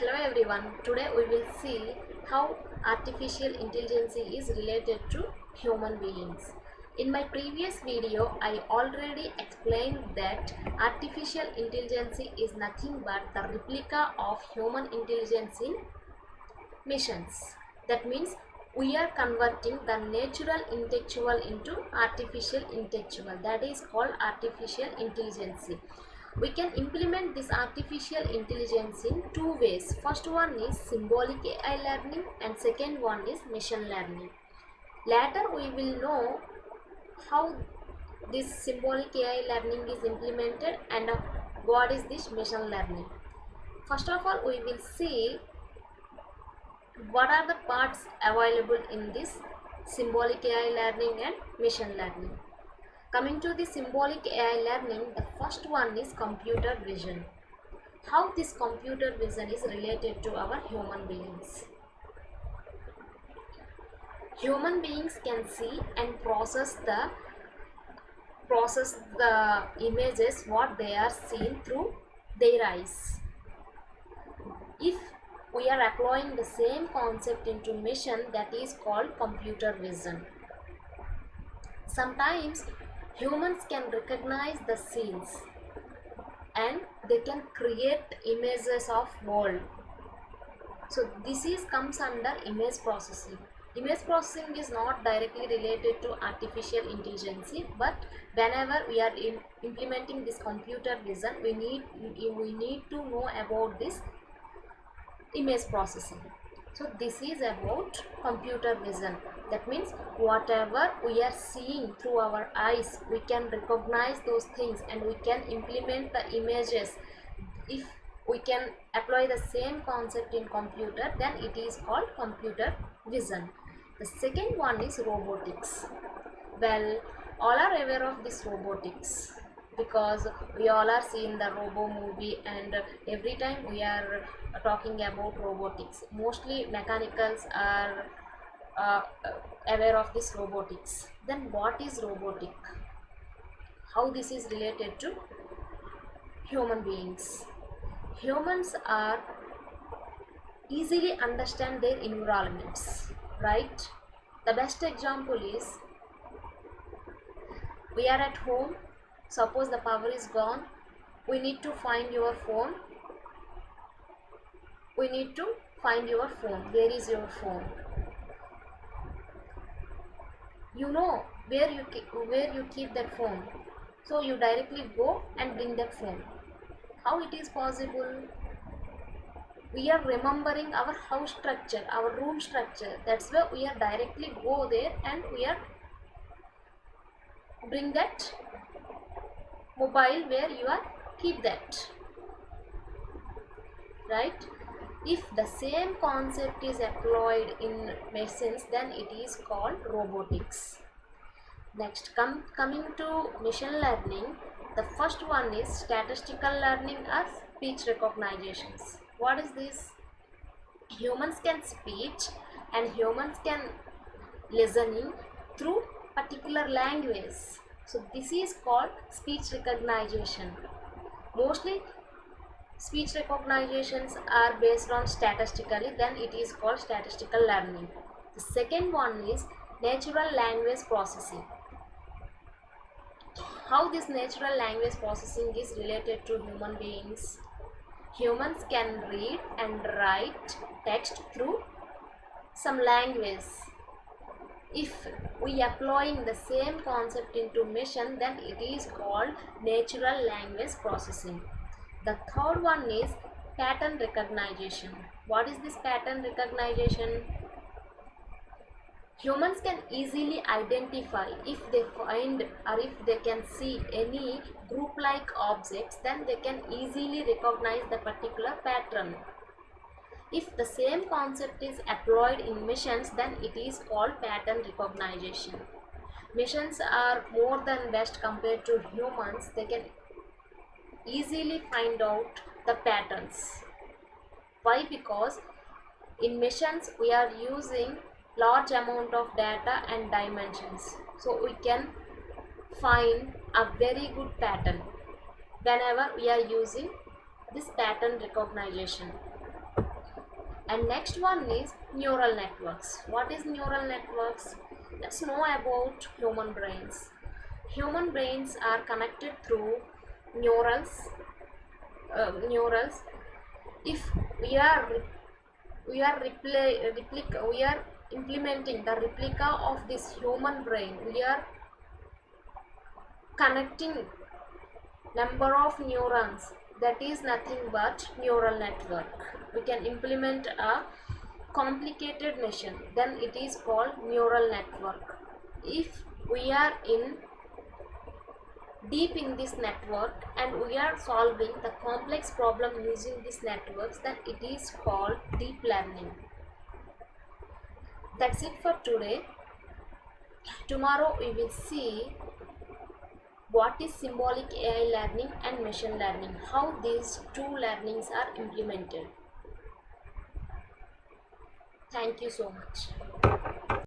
Hello everyone, today we will see how artificial intelligence is related to human beings. In my previous video, I already explained that artificial intelligence is nothing but the replica of human intelligence in machines. That means we are converting the natural intellectual into artificial intellectual. That is called artificial intelligence. We can implement this artificial intelligence in two ways. First one is symbolic AI learning and second one is machine learning. Later we will know how this symbolic AI learning is implemented and what is this machine learning. First of all, we will see what are the parts available in this symbolic AI learning and machine learning. Coming to the symbolic AI learning, the first one is computer vision. How this computer vision is related to our human beings. Human beings can see and process the images what they are seeing through their eyes. If we are applying the same concept into machine, that is called computer vision. Sometimes humans can recognize the scenes and they can create images of world. So this comes under image processing. Image processing is not directly related to artificial intelligence, but whenever we are implementing this computer vision, we need to know about this image processing. So this is about computer vision. That means whatever we are seeing through our eyes, we can recognize those things and we can implement the images. If we can apply the same concept in computer, then it is called computer vision. The second one is robotics. Well, all are aware of this robotics because we all are seeing the Robo movie, and every time we are talking about robotics. Mostly mechanicals are aware of this robotics. Then what is robotic? How this is related to human beings? Humans are easily understand their environments, right? The best example is we are at home. Suppose the power is gone. We need to find your phone. We need to find your phone. Where is your phone? You know where you keep that phone. So you directly go and bring that phone. How it is possible? We are remembering our house structure, our room structure. That's why we are directly go there and we are bring that mobile where you are keep that, right? If the same concept is applied in machines, then it is called robotics. Next, coming to machine learning, the first one is statistical learning or speech recognitions. What is this? Humans can speech and humans can listening through particular language. So this is called speech recognition. Mostly speech recognitions are based on statistically, then it is called statistical learning. The second one is natural language processing. How this natural language processing is related to human beings? Humans can read and write text through some language. If we applying the same concept into machine, then it is called natural language processing. The third one is pattern recognition. What is this pattern recognition? Humans can easily identify if they find or if they can see any group-like objects, then they can easily recognize the particular pattern. If the same concept is applied in machines, then it is called pattern recognition. Machines are more than best compared to humans. They can easily find out the patterns. Why? Because in machines we are using large amount of data and dimensions, so we can find a very good pattern whenever we are using this pattern recognition. And next one is neural networks. What is neural networks? Let's know about human brains. Human brains are connected through neurals. Neurals. If we are implementing the replica of this human brain, we are connecting number of neurons, that is nothing but neural network. We can implement a complicated machine, then it is called neural network. If we are deep in this network and we are solving the complex problem using these networks, then it is called deep learning. That's it for today. Tomorrow we will see what is symbolic AI learning and machine learning, how these two learnings are implemented. Thank you so much.